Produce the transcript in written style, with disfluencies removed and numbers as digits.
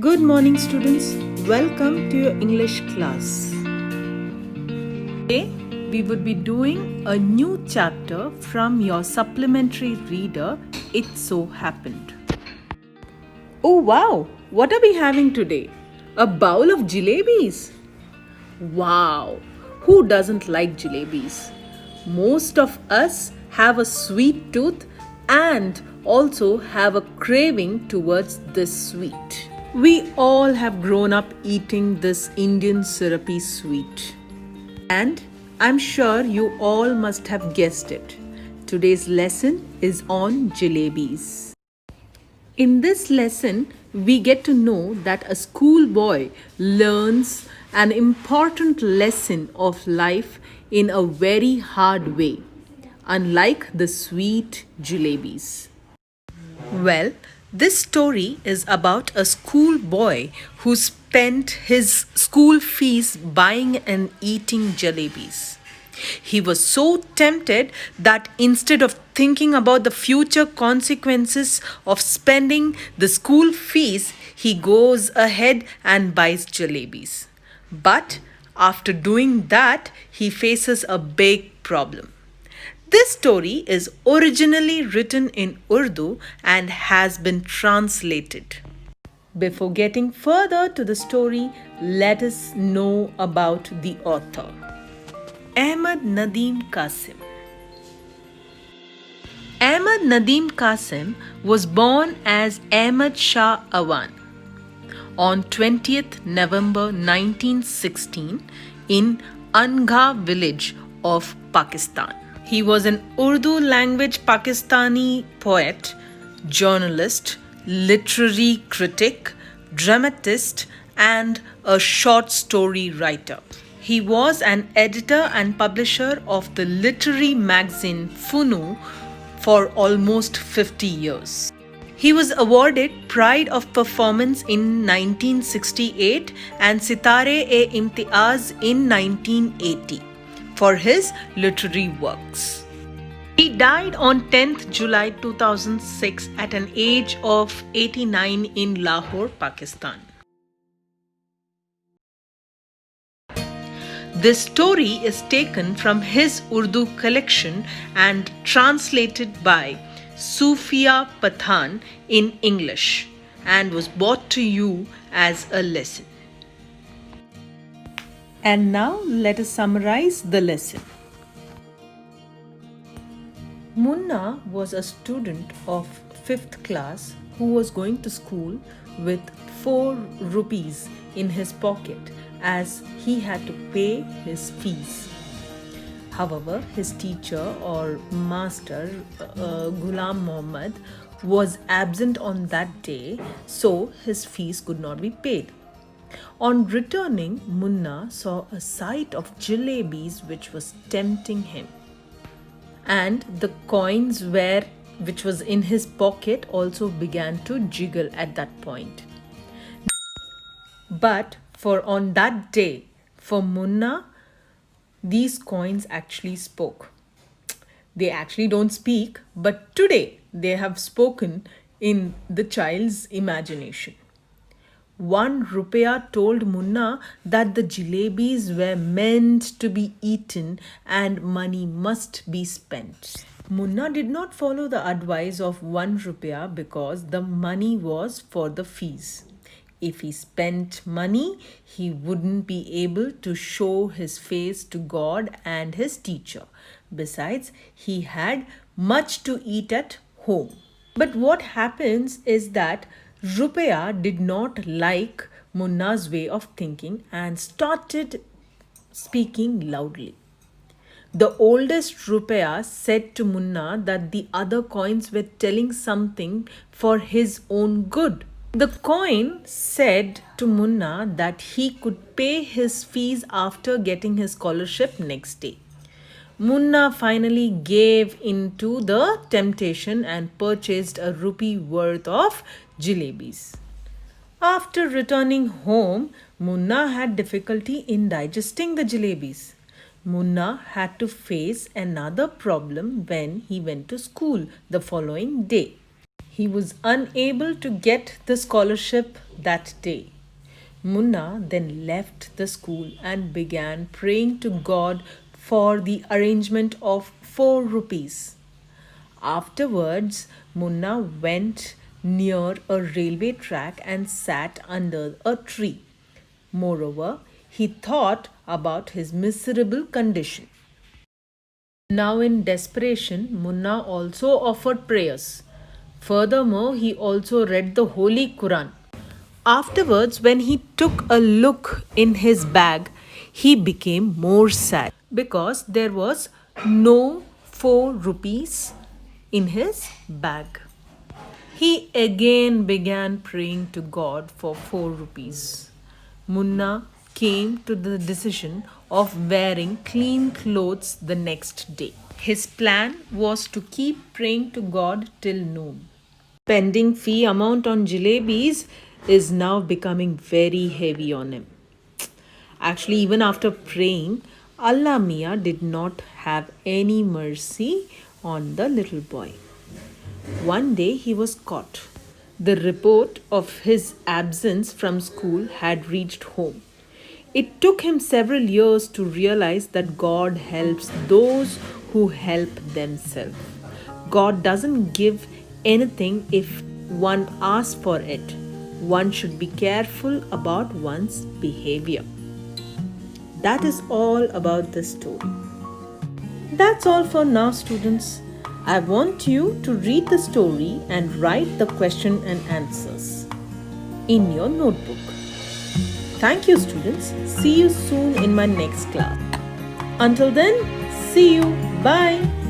Good morning, students. Welcome to your English class. Today, we would be doing a new chapter from your supplementary reader, It So Happened. Oh wow, what are we having today? A bowl of jalebis. Wow, who doesn't like jalebis? Most of us have a sweet tooth and also have a craving towards this sweet. We all have grown up eating this Indian syrupy sweet. And I'm sure you all must have guessed it. Today's lesson is on jalebis. In this lesson, we get to know that a schoolboy learns an important lesson of life in a very hard way, unlike the sweet jalebis. Well, this story is about a schoolboy who spent his school fees buying and eating jalebis. He was so tempted that instead of thinking about the future consequences of spending the school fees, he goes ahead and buys jalebis. But after doing that, he faces a big problem. This story is originally written in Urdu and has been translated. Before getting further to the story, let us know about the author. Ahmad Nadeem Qasim. Ahmad Nadeem Qasim was born as Ahmad Shah Awan on 20th November 1916 in Angha village of Pakistan. He was an Urdu language Pakistani poet, journalist, literary critic, dramatist, and a short story writer. He was an editor and publisher of the literary magazine Funu for almost 50 years. He was awarded Pride of Performance in 1968 and Sitare-e-Imtiaz in 1980 for his literary works. He died on 10th July 2006 at an age of 89 in Lahore, Pakistan. This story is taken from his Urdu collection and translated by Sufia Pathan in English and was brought to you as a lesson. And now let us summarize the lesson. Munna was a student of 5th class who was going to school with 4 rupees in his pocket as he had to pay his fees. However, his teacher or master, Ghulam Muhammad, was absent on that day, so his fees could not be paid. On returning, Munna saw a sight of jalebis which was tempting him. And the coins which was in his pocket also began to jiggle at that point. But for on that day, for Munna, these coins actually spoke. They actually don't speak, but today they have spoken in the child's imagination. 1 rupiah told Munna that the jalebis were meant to be eaten and money must be spent. Munna did not follow the advice of 1 rupiah because the money was for the fees. If he spent money, he wouldn't be able to show his face to God and his teacher. Besides, he had much to eat at home. But what happens is that Rupiah did not like Munna's way of thinking and started speaking loudly. The oldest Rupiah said to Munna that the other coins were telling something for his own good. The coin said to Munna that he could pay his fees after getting his scholarship next day. Munna finally gave in to the temptation and purchased a rupee worth of jalebis. After returning home, Munna had difficulty in digesting the jalebis. Munna had to face another problem when he went to school the following day. He was unable to get the scholarship that day. Munna then left the school and began praying to God for the arrangement of 4 rupees. Afterwards, Munna went near a railway track and sat under a tree. Moreover, he thought about his miserable condition. Now, in desperation, Munna also offered prayers. Furthermore, he also read the Holy Quran. Afterwards, when he took a look in his bag, he became more sad because there was no 4 rupees in his bag. He again began praying to God for 4 rupees. Munna came to the decision of wearing clean clothes the next day. His plan was to keep praying to God till noon. Pending fee amount on jalebis is now becoming very heavy on him. Actually, even after praying, Allah Mia did not have any mercy on the little boy. One day he was caught. The report of his absence from school had reached home. It took him several years to realize that God helps those who help themselves. God doesn't give anything if one asks for it. One should be careful about one's behavior. That is all about this story. That's all for now, students. I want you to read the story and write the question and answers in your notebook. Thank you, students. See you soon in my next class. Until then, see you. Bye.